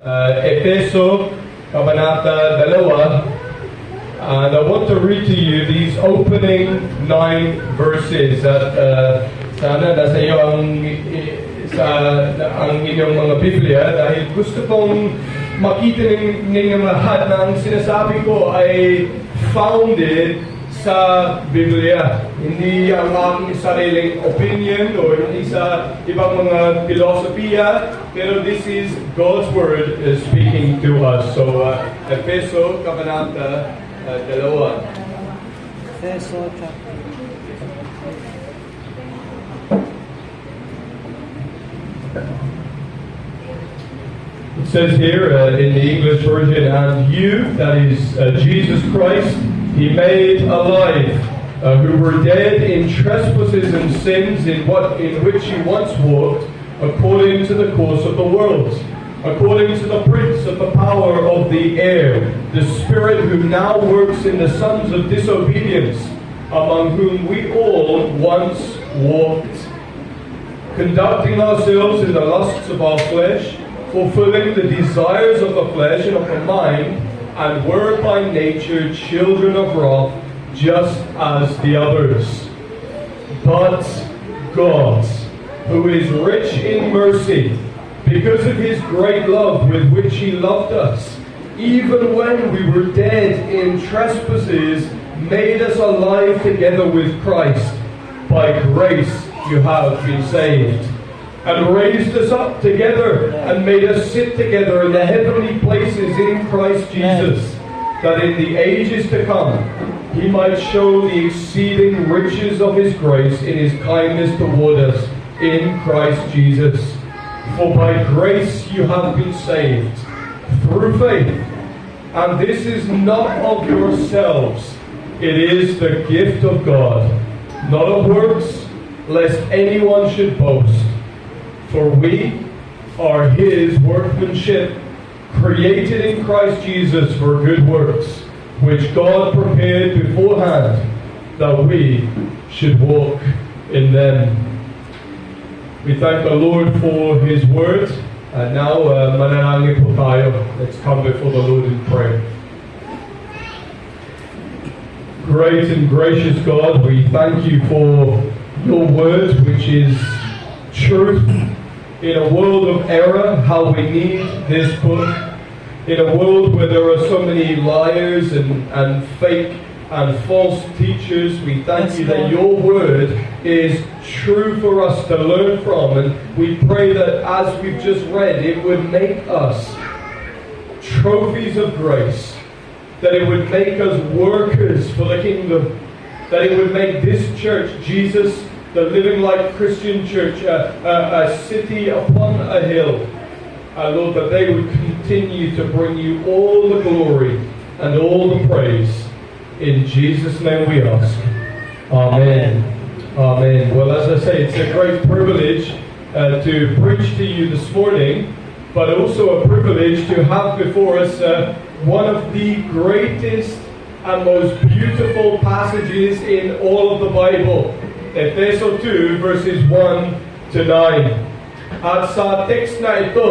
Efeso, Kabanata 2, and I want to read to you these opening 9 verses at sana nasa iyo ang inyong mga Biblia dahil gusto kong makita ninyong lahat na ang sinasabi ko ay founded sa Biblia. Hindi ang aking sariling opinion o hindi sa ibang mga filosofiya, pero this is God's Word speaking to us. So, Efeso, Kabanata 2. Efeso chapter. It says here in the English version, and you, that is Jesus Christ, He made alive, who were dead in trespasses and sins in which you once walked, according to the course of the world, according to the prince of the power of the air, the spirit who now works in the sons of disobedience, among whom we all once walked, conducting ourselves in the lusts of our flesh, fulfilling the desires of the flesh and of the mind, and were by nature children of wrath, just as the others. But God, who is rich in mercy, because of His great love with which He loved us, even when we were dead in trespasses, made us alive together with Christ. By grace you have been saved, and raised us up together, and made us sit together in the heavenly places in Christ Jesus, that in the ages to come He might show the exceeding riches of His grace in His kindness toward us in Christ Jesus. For by grace you have been saved, through faith, and this is not of yourselves, it is the gift of God, not of works, lest anyone should boast. For we are His workmanship, created in Christ Jesus for good works, which God prepared beforehand, that we should walk in them. We thank the Lord for His word, and now manalangin po tayo. Let's come before the Lord in prayer. Great and gracious God, we thank You for Your word, which is truth. In a world of error, how we need this book. In a world where there are so many liars and fake and false teachers, we thank You that Your word is true for us to learn from. And we pray that as we've just read, it would make us trophies of grace. That it would make us workers for the kingdom. That it would make this church, Jesus, the Living Light Christian Church, a city upon a hill. Lord, that they would continue to bring You all the glory and all the praise. In Jesus' name we ask. Amen. Amen. Well, as I say, it's a great privilege to preach to you this morning, but also a privilege to have before us one of the greatest and most beautiful passages in all of the Bible. Efeso 2 verses 1 to 9. At sa text na ito,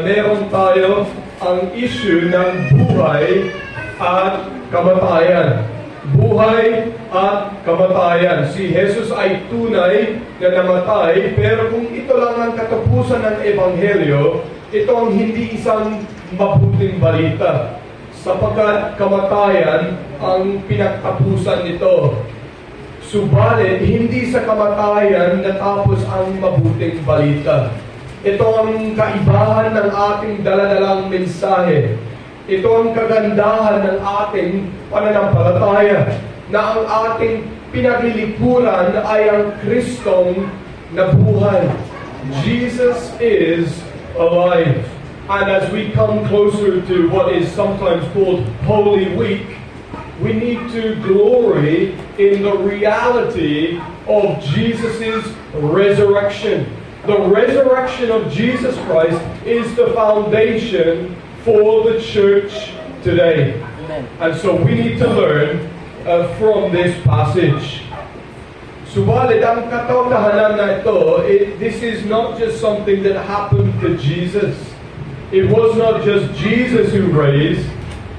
meron tayo ang issue ng buhay at kamatayan. Buhay at kamatayan. Si Jesus ay tunay na namatay, pero kung ito lang ang katapusan ng Ebanghelyo, ito ang hindi isang mabuting balita. Sapagkat kamatayan ang pinagtapusan nito. Subalit, hindi sa kamatayan natapos ang mabuting balita. Ito ang kaibahan ng ating daladalang mensahe. Ito ang kagandahan ng ating pananampalataya, na ang ating pinaglilikuran ay ang Kristong nabuhay. Jesus is alive. And as we come closer to what is sometimes called Holy Week, we need to glory in the reality of Jesus' resurrection. The resurrection of Jesus Christ is the foundation for the church today. Amen. And so we need to learn from this passage. Subalit, ang katotohanan na ito, this is not just something that happened to Jesus. it was not just Jesus who raised,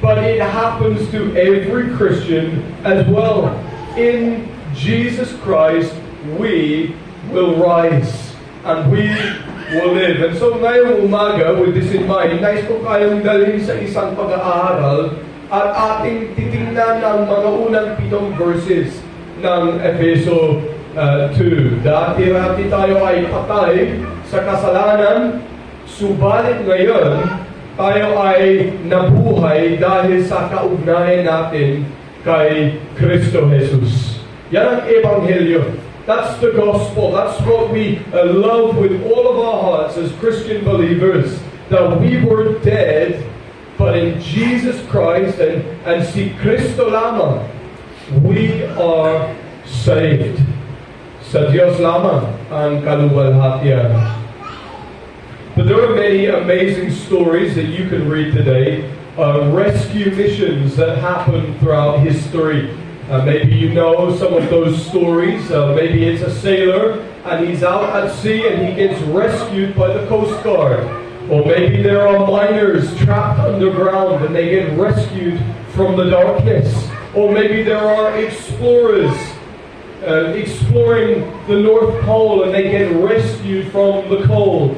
but it happens to every Christian as well. In Jesus Christ, we will rise and we will live. And so ngayong umaga, with this in mind, nais ko kayong dalhin sa isang pag-aaral at ating titingnan ang mga unang 7 verses ng Efeso 2. Dati-rati tayo ay patay sa kasalanan, subalit ngayon tayo ay nabuhay dahil sa kaugnayan natin kay Kristo Jesus. Yan ang Ebanghelyo. That's the gospel. That's what we love with all of our hearts as Christian believers. That we were dead, but in Jesus Christ and si Kristo lamang, we are saved. Sa Diyos lamang ang kaluwalhatian. But there are many amazing stories that you can read today, rescue missions that happen throughout history. Maybe you know some of those stories. Maybe it's a sailor and he's out at sea and he gets rescued by the Coast Guard. Or maybe there are miners trapped underground and they get rescued from the darkness. Or maybe there are explorers exploring the North Pole and they get rescued from the cold.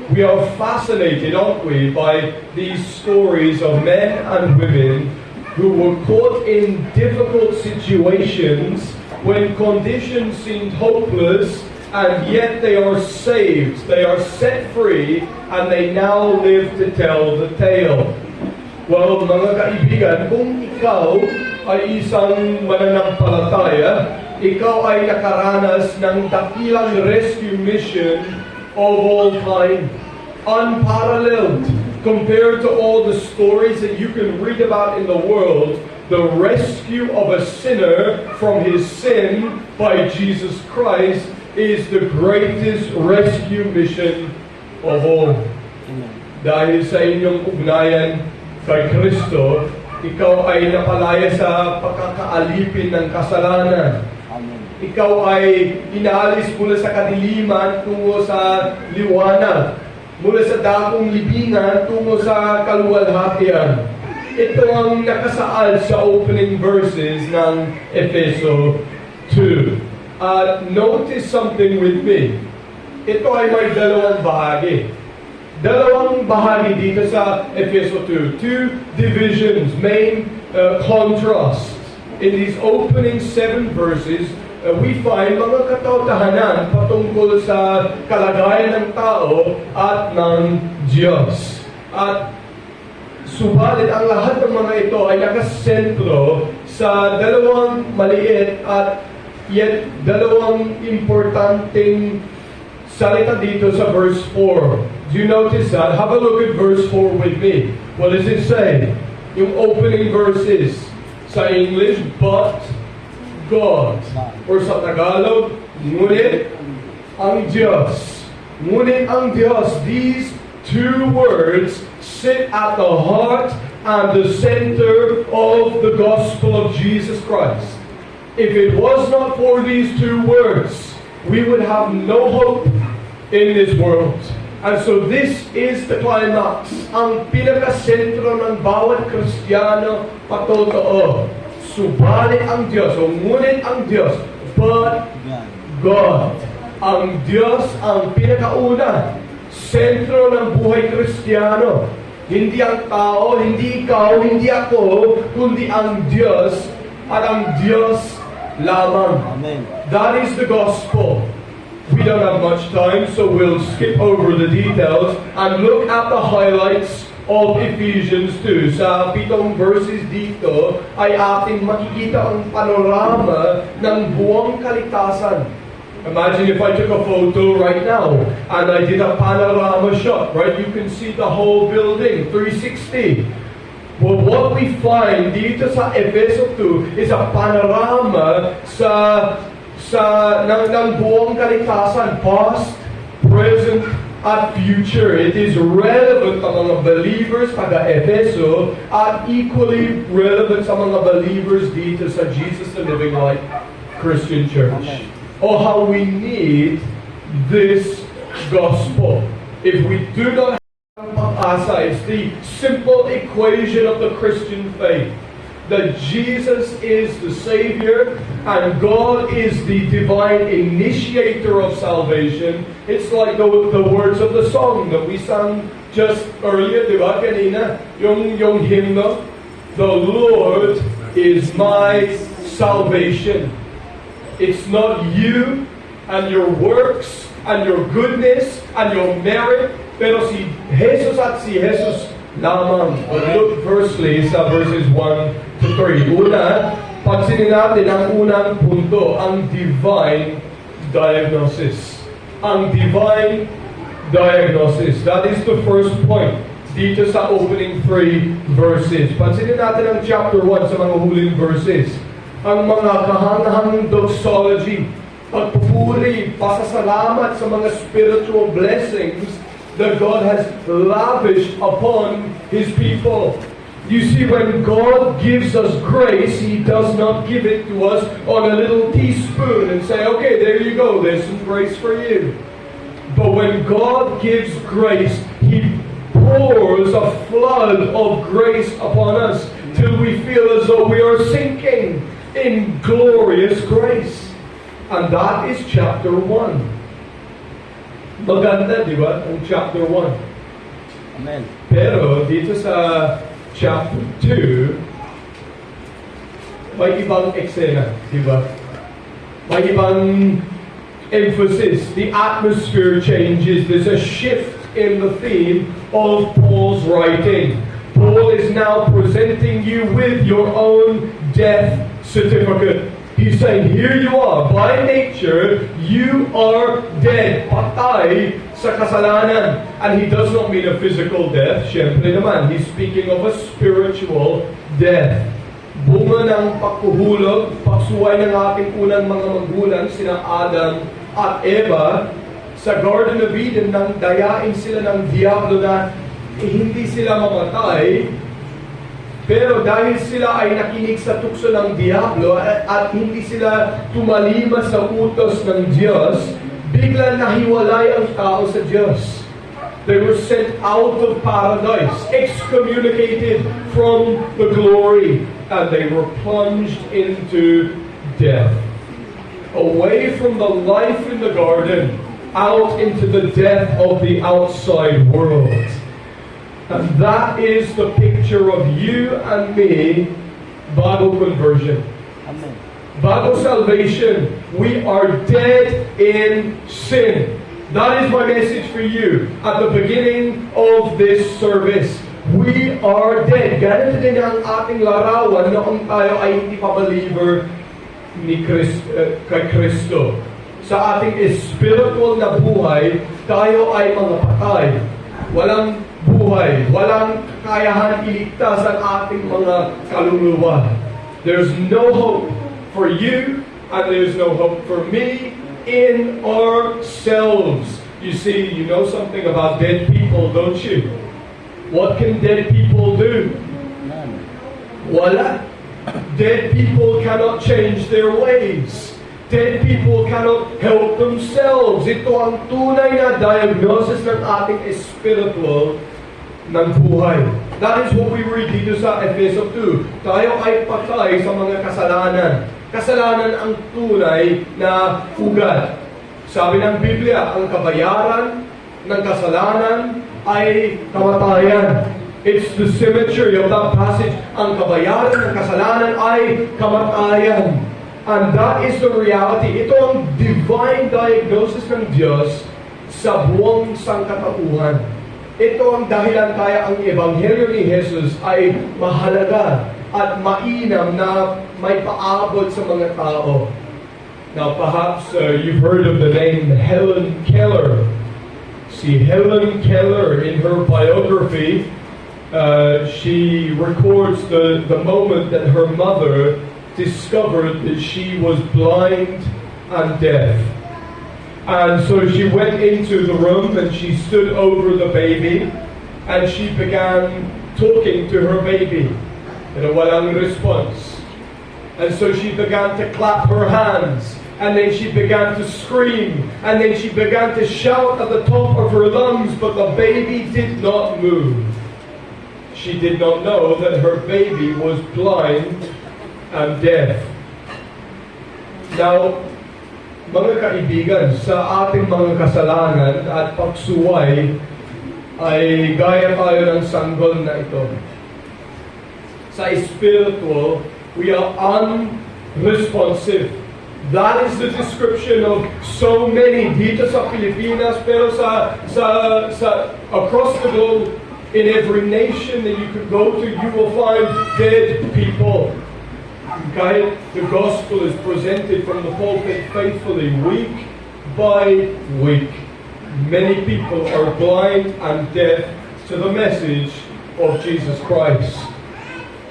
We are fascinated, aren't we, by these stories of men and women who were caught in difficult situations when conditions seemed hopeless, and yet they are saved, they are set free, and they now live to tell the tale. Well, mga kaibigan, kung ikaw ay isang mananampalataya, ikaw ay nakaranas ng dakilang rescue mission of all time, unparalleled. Compared to all the stories that you can read about in the world, the rescue of a sinner from his sin by Jesus Christ is the greatest rescue mission of all. Dahil sa inyong ugnayan kay Kristo, ikaw ay napalaya sa pagkakaalipin ng kasalanan. Ikaw ay inaalis mula sa kadiliman tungo sa liwanag, mula sa dakong libingan tungo sa kaluwalhatian. Ito ang nakasaad sa opening verses ng Efeso 2. Notice something with me. Ito ay may dalawang bahagi. Dalawang bahagi dito sa Efeso 2. Two divisions, main contrasts. In these opening 7 verses, we find mga katotohanan patungkol sa kalagayan ng tao at ng Diyos. At subalit ang lahat ng mga ito ay nakasentro sa dalawang maliit at yet dalawang importanteng salita dito sa verse 4. Do you notice that? Have a look at verse 4 with me. What does it say? Yung opening verses sa English, but God. Or sa Tagalog, ngunit ang Diyos. Ngunit ang Diyos. These two words sit at the heart and the center of the gospel of Jesus Christ. If it was not for these two words, we would have no hope in this world. And so this is the climax. Ang pinakasentro ng bawat Kristiyano patotoo. Subalit ang Diyos, o ngunit ang Diyos, but God. Ang Diyos ang pinakauna, sentro ng buhay Kristiyano. Hindi ang tao, hindi ikaw, hindi ako, kundi ang Diyos at ang Diyos lamang. Amen. That is the gospel. We don't have much time, so we'll skip over the details and look at the highlights of Ephesians 2. Sa 7 verses dito ay ating makikita ang panorama ng buong kaligtasan. Imagine if I took a photo right now and I did a panorama shot, right? You can see the whole building, 360. Well, what we find dito sa Efeso 2 is a panorama ng buong kaligtasan, past, present, at future. It is relevant sa mga believers taga Efeso at equally relevant sa mga believers dito sa Jesus the Living Light Christian Church. Amen. Oh, how we need this gospel. If we do not have palibhasa. It's the simple equation of the Christian faith. That Jesus is the Savior and God is the divine initiator of salvation. It's like the words of the song that we sang just earlier, di ba, kanina? Yung hymno, the Lord is my salvation. It's not you and your works and your goodness and your merit, pero si Jesus at si Jesus lamang. But look firstly sa verses 1 to 3. Una, pansinin natin ang unang punto, ang divine diagnosis. Ang divine diagnosis. That is the first point dito sa opening 3 verses. Pansinin natin ang chapter 1 sa mga huling verses. Ang mga kahanghang doxology, pagpupuri, pasasalamat sa mga spiritual blessings that God has lavished upon His people. You see, when God gives us grace, He does not give it to us on a little teaspoon and say, okay, there you go, there's some grace for you. But when God gives grace, He pours a flood of grace upon us till we feel as though we are sinking in glorious grace. And that is chapter 1. Maganda, di ba? Ang chapter 1. Amen. Pero dito sa chapter 2, may ibang eksena, di ba? May ibang emphasis. The atmosphere changes. There's a shift in the theme of Paul's writing. Paul is now presenting you with your own death certificate. He's saying, here you are, by nature, you are dead, patay sa kasalanan. And he does not mean a physical death, syempre naman. He's speaking of a spiritual death. Bunga ng pagkuhulog, pagsuway ng ating unang mga magulang, sina Adam at Eva, sa Garden of Eden, nang dayain sila ng Diablo na hindi sila mamatay, pero dahil sila ay nakinig sa tukso ng Diablo at hindi sila tumalima sa utos ng Diyos, biglang nahiwalay ang tao sa Diyos. They were sent out of paradise, excommunicated from the glory, and they were plunged into death. Away from the life in the garden, out into the death of the outside world. And that is the picture of you and me, Bible conversion. Amen. Bible salvation, we are dead in sin. That is my message for you at the beginning of this service. We are dead. Ganito din ang ating larawan noong tayo ay hindi pa believer ni kay Kristo. Sa ating spiritual na buhay, tayo ay mga patay. Walang buhay, walang kakayahan iligtas ang ating mga kaluluwa. There's no hope for you and there's no hope for me in ourselves. You see, you know something about dead people, don't you? What can dead people do? None. Wala. Dead people cannot change their ways. Dead people cannot help themselves. Ito ang tunay na diagnosis ng ating spiritual ng buhay. That is what we read dito sa Efeso 2. Tayo ay patay sa mga kasalanan. Kasalanan ang tunay na ugat. Sabi ng Biblia, ang kabayaran ng kasalanan ay kamatayan. It's the symmetry of that passage. Ang kabayaran ng kasalanan ay kamatayan. And that is the reality. Ito ang divine diagnosis ng Diyos sa buong sangkatauhan. Ito ang dahilan kaya ang Ebanghelyo ni Jesus ay mahalaga at mainam na may paabot sa mga tao. Now perhaps you've heard of the name Helen Keller. See, Helen Keller, in her biography, she records the moment that her mother discovered that she was blind and deaf. And so she went into the room and she stood over the baby and she began talking to her baby. Pero walang response. And so she began to clap her hands And then she began to scream. And then she began to shout at the top of her lungs, but the baby did not move. She did not know that her baby was blind and deaf. Now, mga kaibigan, sa ating mga kasalanan at pagsuway ay gaya tayo ng sanggol na ito. Sa spiritual, we are unresponsive. That is the description of so many dito sa Pilipinas, pero sa across the globe, in every nation that you could go to, you will find dead people. Okay? The gospel is presented from the pulpit faithfully, week by week. Many people are blind and deaf to the message of Jesus Christ.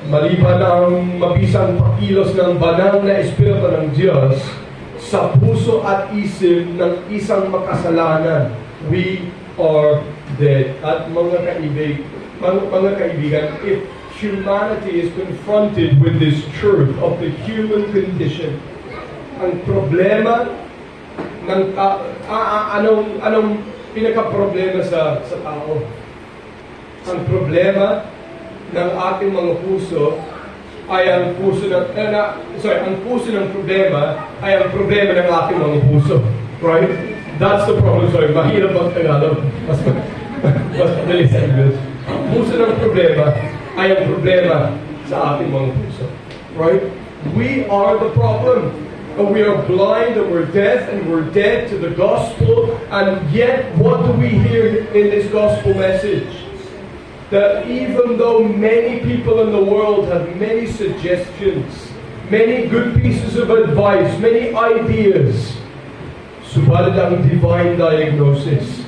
Maliban ang mabisang pakilos ng banal na Espiritu ng Diyos sa puso at isip ng isang makasalanan, we are dead. At mga kaibigan, if humanity is confronted with this truth of the human condition, ang problema ng anong pinaka-problema sa tao? Ang problema ng ating mga puso ay ang puso ng ang puso ng problema ay ang problema ng ating mga puso. Right? That's the problem. Sorry, mahirap ang Tagalog. Mas madali sa English. Ang puso ng problema ay ang problema sa ating mga puso. Right? We are the problem. And we are blind and we're deaf and we're dead to the gospel. And yet, what do we hear in this gospel message? That even though many people in the world have many suggestions, many good pieces of advice, many ideas, subalit ang divine diagnosis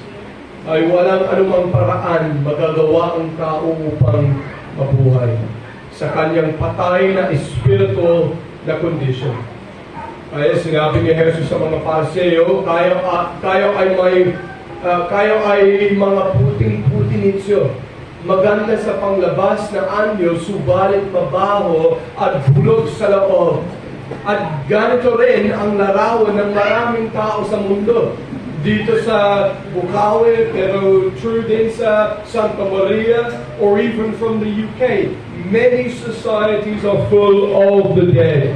ay walang anumang paraan magagawa ang tao upang mabuhay sa kanyang patay na spiritual na condition. Kaya sinabi ni Jesus sa mga Pariseo, kayo ay mga puting-puti nityo. Maganda sa panglabas na anyo, subalit mabaho at bulog sa loob. At ganito rin ang larawan ng maraming tao sa mundo. Dito sa Bukawi, pero true din sa Santa Maria, or even from the UK. Many societies are full of the dead.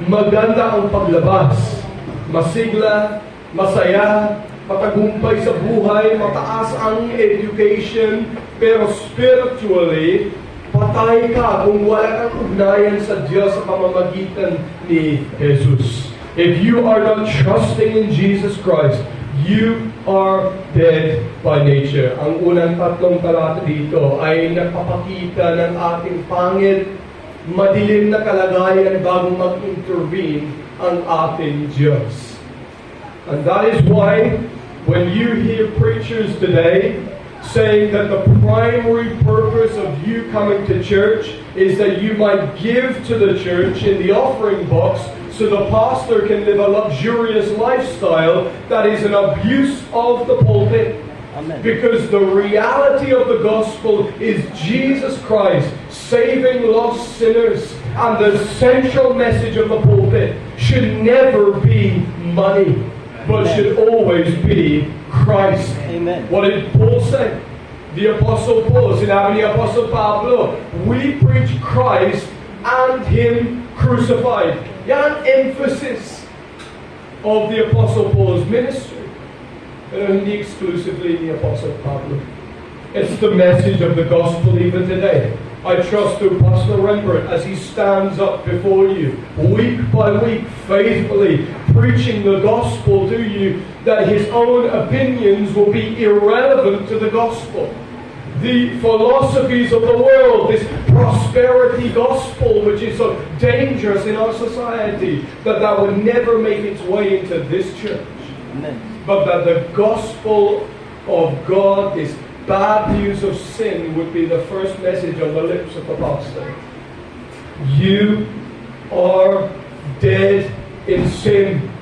Maganda ang paglabas, masigla, masaya, matagumpay sa buhay, mataas ang education, pero spiritually, patay ka kung wala kang ugnayan sa Diyos sa pamamagitan ni Jesus. If you are not trusting in Jesus Christ, you are dead by nature. Ang unang tatlong talata dito ay nagpapakita ng ating pangit, madilim na kalagayan bago mag-intervene ang ating Diyos. And that is why when you hear preachers today saying that the primary purpose of you coming to church is that you might give to the church in the offering box so the pastor can live a luxurious lifestyle, that is an abuse of the pulpit. Amen. Because the reality of the gospel is Jesus Christ saving lost sinners, and the central message of the pulpit should never be money, but should always be Christ. Amen. What did Paul say? The Apostle Paul, sinabi ni Apostle Pablo, we preach Christ and Him crucified. Yan emphasis of the Apostle Paul's ministry. Pero hindi exclusively the Apostle Pablo. It's the message of the gospel even today. I trust to Apostle Rembrandt as he stands up before you, week by week, faithfully preaching the gospel to you, that his own opinions will be irrelevant to the gospel. The philosophies of the world, this prosperity gospel, which is so dangerous in our society, that would never make its way into this church. Amen. But that the gospel of God, this bad news of sin, would be the first message on the lips of the pastor. You are dead in sin.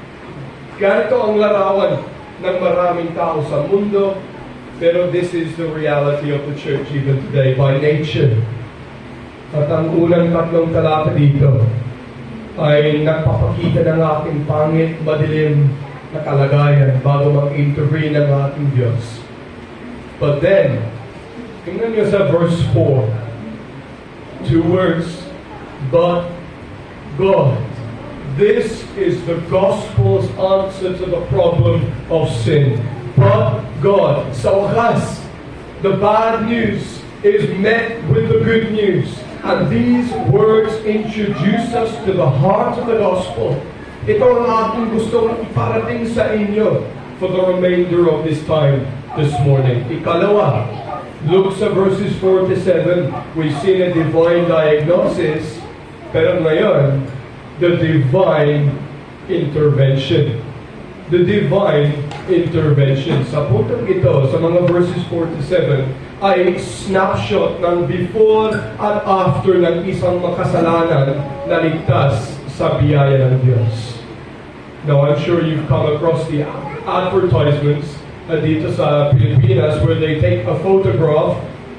Ganito ang larawan ng maraming tao sa mundo, pero this is the reality of the church even today by nature. At ang unang tatlong talata dito ay nagpapakita ng ating pangit, madilim na kalagayan bago mag-intervene ng ating Diyos. But then, tingnan niyo sa verse 4, 2 words, but God. This is the gospel's answer to the problem of sin. But God. Sa wakas, the bad news is met with the good news. And these words introduce us to the heart of the gospel. Ito ang ating gustong iparating sa inyo for the remainder of this time this morning. Ikalawa, look sa verses 4 to 7. We've seen a divine diagnosis, pero ngayon, the divine intervention. The divine intervention. Sa puntong ito, sa mga verses 4 to 7, ay snapshot ng before at after ng isang makasalanan na ligtas sa biyaya ng Diyos. Now, I'm sure you've come across the advertisements dito sa Pilipinas where they take a photograph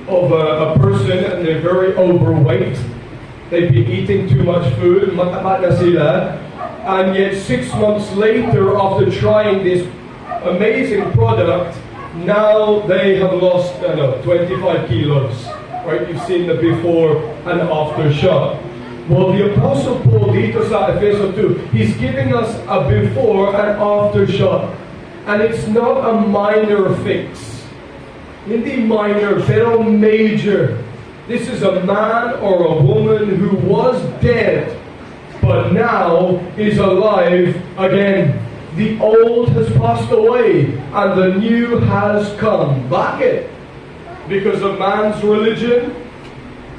of a person and they're very overweight. They've been eating too much food, mataba na sila, and yet 6 months later, after trying this amazing product, now they have lost 25 kilos. Right? You've seen the before and after shot. Well, the Apostle Paul dito sa Ephesians 2, he's giving us a before and after shot. And it's not a minor fix. Hindi minor, pero major. This is a man or a woman who was dead, but now is alive again. The old has passed away, and the new has come. Bakit? Because of man's religion?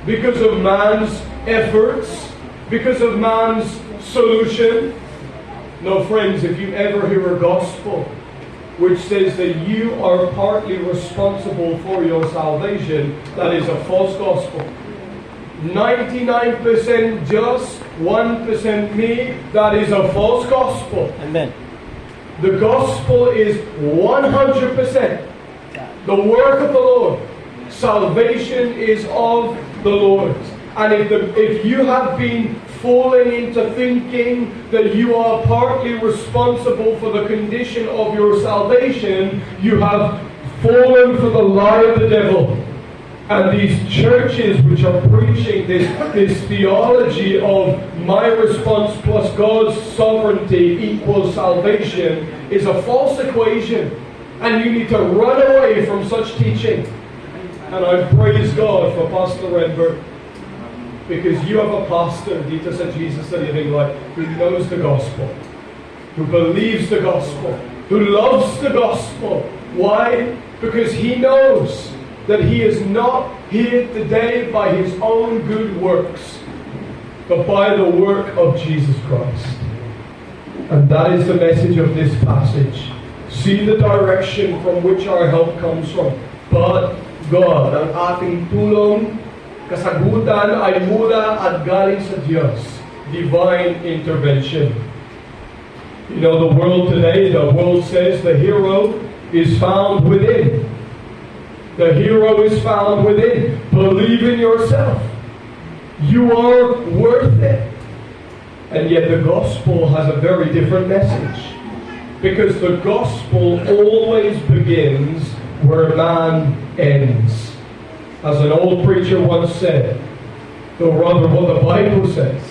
Because of man's efforts? Because of man's solution? No, friends, if you ever hear a gospel which says that you are partly responsible for your salvation, that is a false gospel. 99% just, 1% me, that is a false gospel. Amen. The gospel is 100% the work of the Lord. Salvation is of the Lord. And if you have been falling into thinking that you are partly responsible for the condition of your salvation, you have fallen for the lie of the devil. And these churches which are preaching this theology of my response plus God's sovereignty equals salvation is a false equation. And you need to run away from such teaching. And I praise God for Pastor Redberg, because you have a pastor, dito sa Jesus the Living Light, who knows the gospel, who believes the gospel, who loves the gospel. Why? Because he knows that he is not here today by his own good works, but by the work of Jesus Christ. And that is the message of this passage. See the direction from which our help comes from. But God, ang ating tulong, kasagutan ay mula at galing sa Diyos. Divine intervention. You know, the world today, the world says the hero is found within. The hero is found within. Believe in yourself. You are worth it. And yet the gospel has a very different message. Because the gospel always begins where man ends. As an old preacher once said, or rather what the Bible says,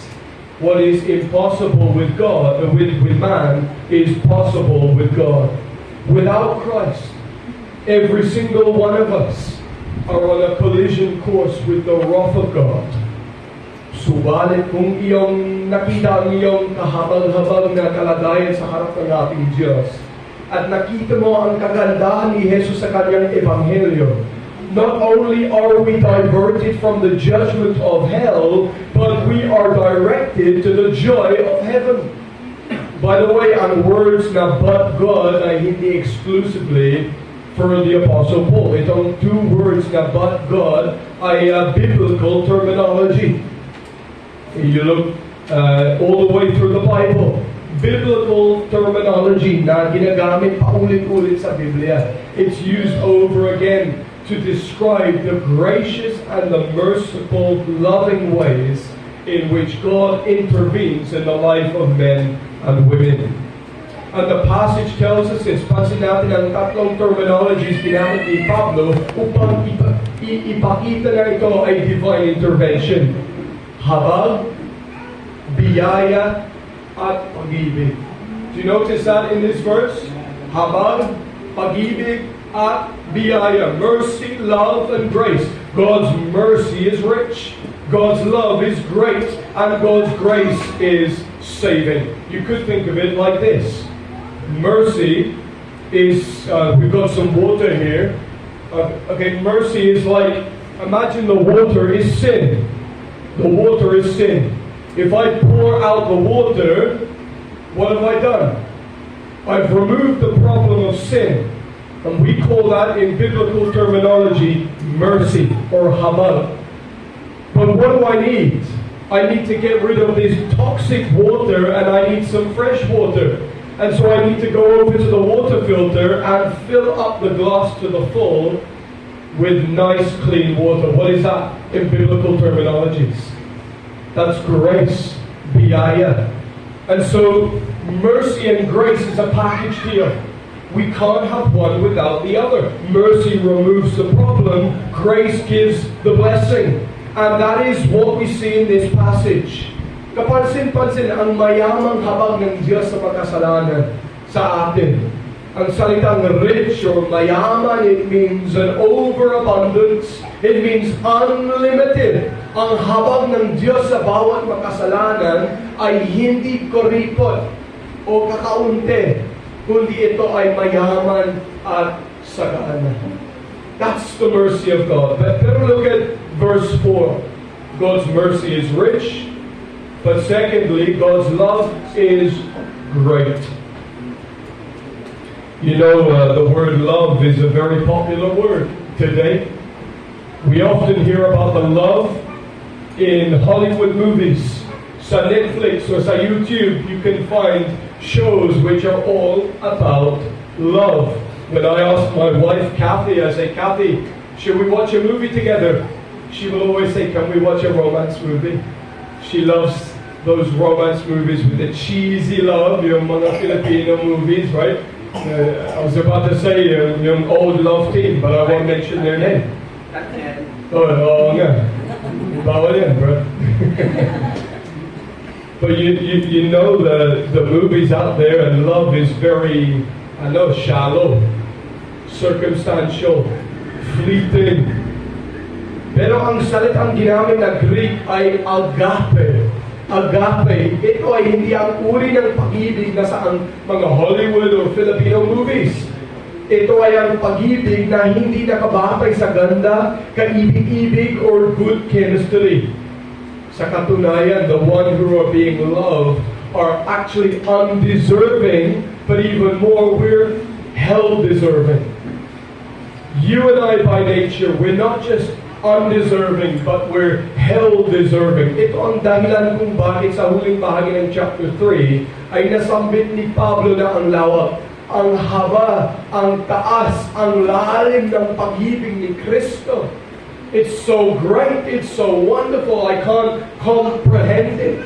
what is impossible with God, with man, is possible with God. Without Christ, every single one of us are on a collision course with the wrath of God. Subalit kung iyong nakita ang iyong kahabang-habang na kalagayan sa harap ng ating Diyos, at nakita mo ang kagandahan ni Jesus sa kanyang ebanghelyo, not only are we diverted from the judgment of hell, but we are directed to the joy of heaven. By the way, ang words na but God ay hindi exclusively for the Apostle Paul. Itong two words na but God ay biblical terminology. You look all the way through the Bible. Biblical terminology na ginagamit paulit-ulit sa Biblia. It's used over again to describe the gracious and the merciful, loving ways in which God intervenes in the life of men and women. And the passage tells us this. Pansin natin ang tatlong terminologies ginamit ni Pablo upang ipakita na ito ay divine intervention. Habag, biyaya, at pag-ibig. Do you notice that in this verse? Habag, pag-ibig, at biyaya. Mercy, love, and grace. God's mercy is rich. God's love is great. And God's grace is saving. You could think of it like this. Mercy is, we've got some water here. Okay, mercy is like, imagine the water is sin. The water is sin. If I pour out the water, what have I done? I've removed the problem of sin. And we call that in biblical terminology, mercy or habag. But what do I need? I need to get rid of this toxic water and I need some fresh water. And so I need to go over to the water filter and fill up the glass to the full with nice clean water. What is that in biblical terminologies? That's grace, biyaya. And so mercy and grace is a package deal. We can't have one without the other. Mercy removes the problem, grace gives the blessing. And that is what we see in this passage. Kapansin-pansin ang mayamang habag ng Diyos sa makasalanan sa atin. Ang salitang rich or mayaman, it means an overabundance. It means unlimited. Ang habag ng Diyos sa bawat makasalanan ay hindi kuripot o kakaunti, kundi ito ay mayaman at sagana. That's the mercy of God. Pero look at verse 4. God's mercy is rich. But secondly, God's love is great. You know, the word love is a very popular word today. We often hear about the love in Hollywood movies. Sa Netflix or sa YouTube, you can find shows which are all about love. When I ask my wife, Kathy, I say, Kathy, should we watch a movie together? She will always say, can we watch a romance movie? She loves those romance movies with the cheesy love, yung mga Filipino movies, right? I was about to say yung old love team, but I won't mention their name. Oo nga. Bawal yan, bro. But you know the movies out there, and love is very, shallow, circumstantial, fleeting. Pero ang salitang ginamit na Greek ay agape. Agape, ito ay hindi ang uri ng pag-ibig na sa mga Hollywood or Filipino movies. Ito ay ang pag-ibig na hindi nakabatay sa ganda, kaibig-ibig, or good chemistry. Sa katunayan, the one who are being loved are actually undeserving, but even more, we're hell-deserving. You and I, by nature, we're not just undeserving, but we're hell-deserving. Ito ang dahilan kung bakit sa huling bahagi ng chapter 3 ay nasambit ni Pablo na ang lawak, ang haba, ang taas, ang lalim ng pag-ibig ni Kristo. It's so great, it's so wonderful, I can't comprehend it.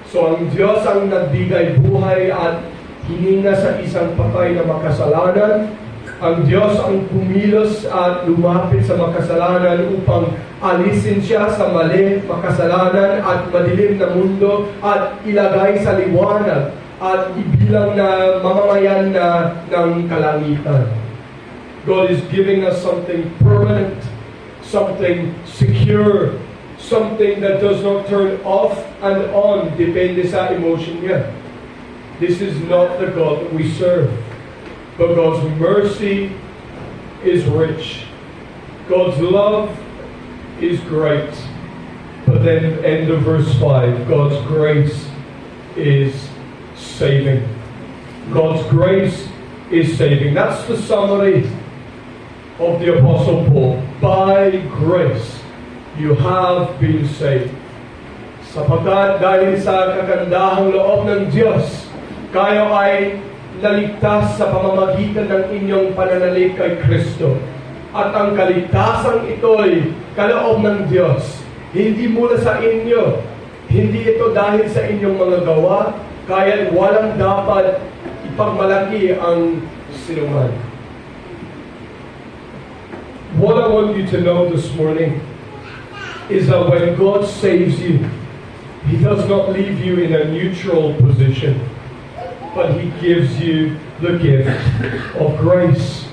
So ang Diyos ang nagbigay buhay at hininga sa isang patay na makasalanan. Ang Diyos ang kumilos at lumapit sa makasalanan upang alisin siya sa mali, makasalanan at madilim na mundo at ilagay sa liwanag at ibilang na mamamayan na ng kalangitan. God is giving us something permanent, something secure, something that does not turn off and on depende sa emotion niya. This is not the God that we serve. But God's mercy is rich. God's love is great. But then end of verse 5, God's grace is saving. God's grace is saving. That's the summary of the Apostle Paul. By grace, you have been saved. Sapagkat dahil sa kakandahang loob ng Diyos, kayo ay naligtas sa pamamagitan ng inyong pananalig kay Kristo. At ang kaligtasang ito'y kaloob ng Diyos. Hindi mula sa inyo. Hindi ito dahil sa inyong mga gawa, kaya walang dapat ipagmalaki ang sinuman. What I want you to know this morning is that when God saves you, He does not leave you in a neutral position, but He gives you the gift of grace.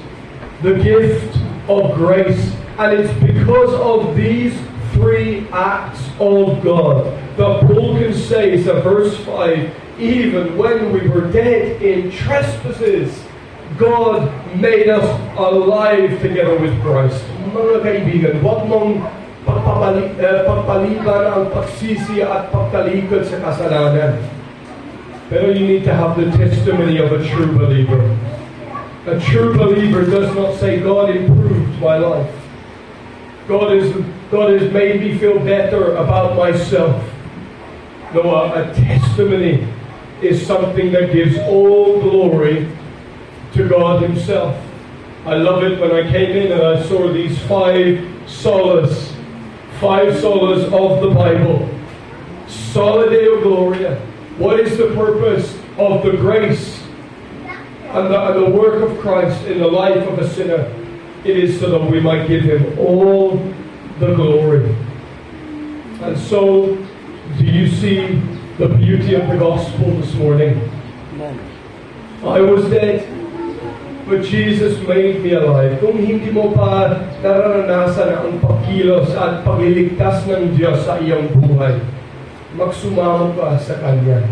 The gift of grace. And it's because of these three acts of God that Paul can say, so verse 5, even when we were dead in trespasses, God made us alive together with Christ. Mga kaibigan, huwag mong pagpaliban ang pagsisi at pagtalikod sa kasalanan. Pero you need to have the testimony of a true believer. A true believer does not say, God improved my life. God has made me feel better about myself. No, a testimony is something that gives all glory to God Himself. I love it when I came in and I saw these five solas of the Bible. Sola Deo Gloria. What is the purpose of the grace and the work of Christ in the life of a sinner? It is so that we might give Him all the glory. And so, do you see the beauty of the gospel this morning? Amen. I was dead, but Jesus made me alive. Kung hindi mo pa nararanasan ang pagkilos at pagliligtas ng Diyos sa iyong buhay, magsumama ka sa Kanya.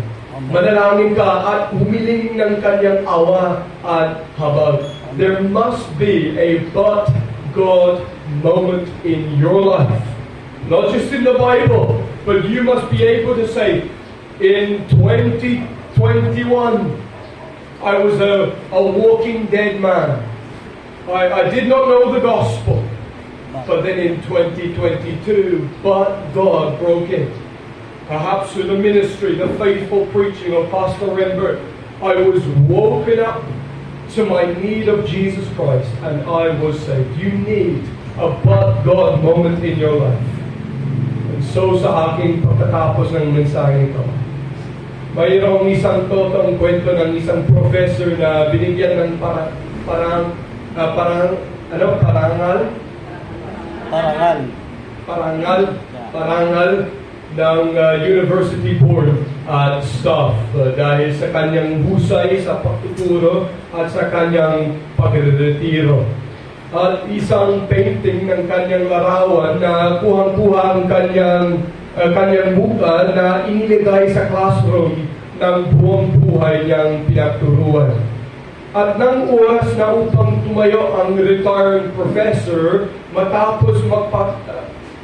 Manalangin ka at humiling ng Kanyang awa at habag. There must be a but God moment in your life. Not just in the Bible, but you must be able to say, in 2021, I was a walking dead man. I did not know the gospel. But then in 2022, but God broke it. Perhaps through the ministry, the faithful preaching of Pastor Rembert, I was woken up to my need of Jesus Christ and I was saved. You need a but God moment in your life. And so sa aking pagkatapos ng mensahe ito, mayroong isang totong kwento ng isang professor na binigyan ng parangal ng university board at staff dahil sa kanyang husay sa pagtuturo at sa kanyang pagretiro. At isang painting ng kanyang larawan na kuhang-kuha ang kanyang muka na iniligay sa classroom ng buong buhay niyang pinagturuan. At nang oras na upang tumayo ang retired professor, matapos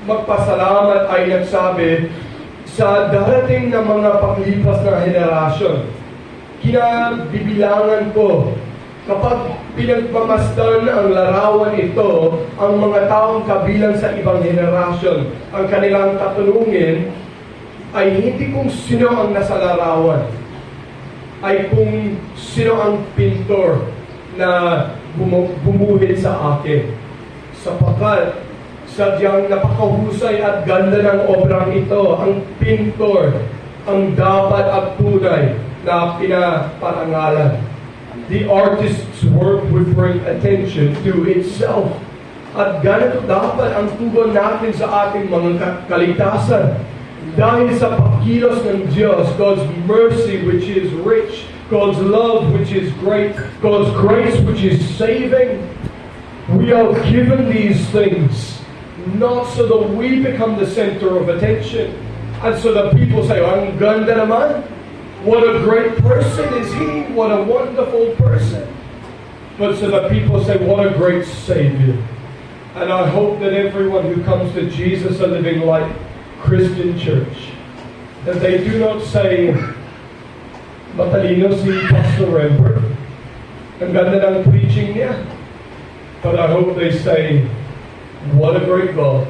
magpasalamat ay nagsabi, sa darating na mga paglipas na henerasyon, kinabibilangan ko, kapag pinagmamasdan ang larawan ito, ang mga taong kabilang sa ibang henerasyon, ang kanilang tatanungin ay hindi kung sino ang nasa larawan, ay kung sino ang pintor na bumuhid sa akin. Sapagkat sadyang napakahusay at ganda ng obrang ito, ang pintor, ang dapat at tunay na pinaparangalan. The artist's work would bring attention to itself. At ganito dapat ang tugon natin sa ating mga kaligtasan. Dahil sa pagkilos ng Diyos, God's mercy which is rich, God's love which is great, God's grace which is saving, we are given these things not so that we become the center of attention and so that people say, oh, ang ganda naman, what a great person is he, what a wonderful person, but so that people say, what a great Savior. And I hope that everyone who comes to Jesus, a Living Light Christian Church, that they do not say, matalino si Pastor Rembert, ang ganda ng preaching niya, but I hope they say, what a great God.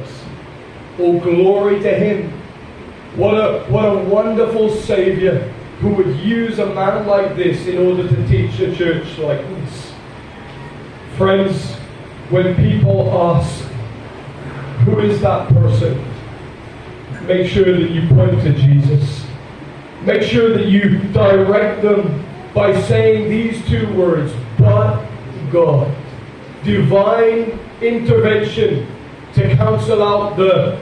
Oh, glory to Him. What a wonderful Savior who would use a man like this in order to teach a church like this. Friends, when people ask, who is that person? make sure that you point to Jesus. Make sure that you direct them by saying these two words, but God. Divine intervention to cancel out the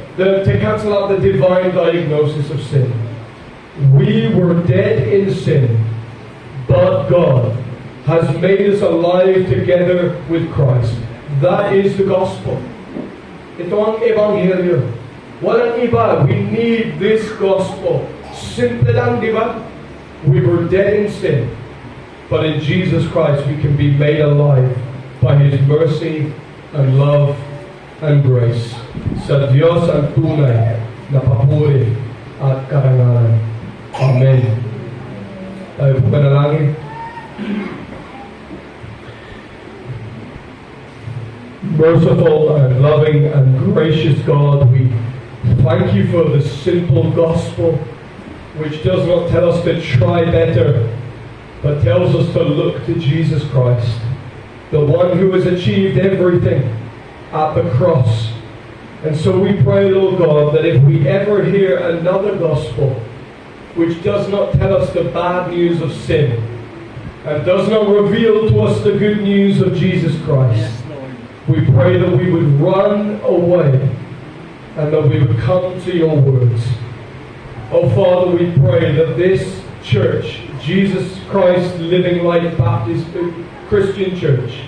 divine diagnosis of sin. We were dead in sin, but God has made us alive together with Christ. That is the gospel. Ito ang ebanghelyo. Walang iba. We need this gospel. Simple lang, di ba? We were dead in sin, but in Jesus Christ we can be made alive by His mercy and love and grace. Sa Diyos ang tunay na papuri at karangalan. Amen. Tayo po manalangin. Merciful and loving and gracious God, we thank you for the simple gospel, which does not tell us to try better, but tells us to look to Jesus Christ, the one who has achieved everything at the cross. And so we pray, Lord God, that if we ever hear another gospel which does not tell us the bad news of sin and does not reveal to us the good news of Jesus Christ, Yes, Lord. we pray that we would run away and that we would come to your words. Oh Father, we pray that this church, Jesus Christ Living Light Baptist Christian Church,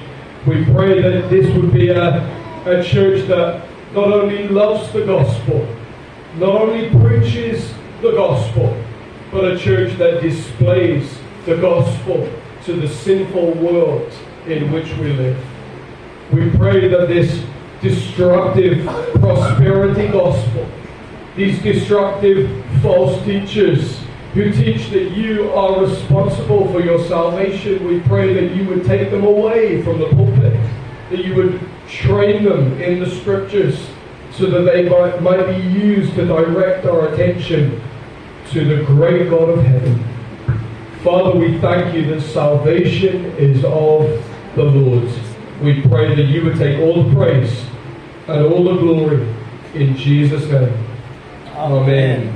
we pray that this would be a church that not only loves the gospel, not only preaches the gospel, but a church that displays the gospel to the sinful world in which we live. We pray that this destructive prosperity gospel, these destructive false teachers who teach that you are responsible for your salvation, we pray that you would take them away from the pulpit, that you would train them in the scriptures so that they might be used to direct our attention to the great God of heaven. Father, we thank you that salvation is of the Lord. We pray that you would take all the praise and all the glory in Jesus' name. Amen.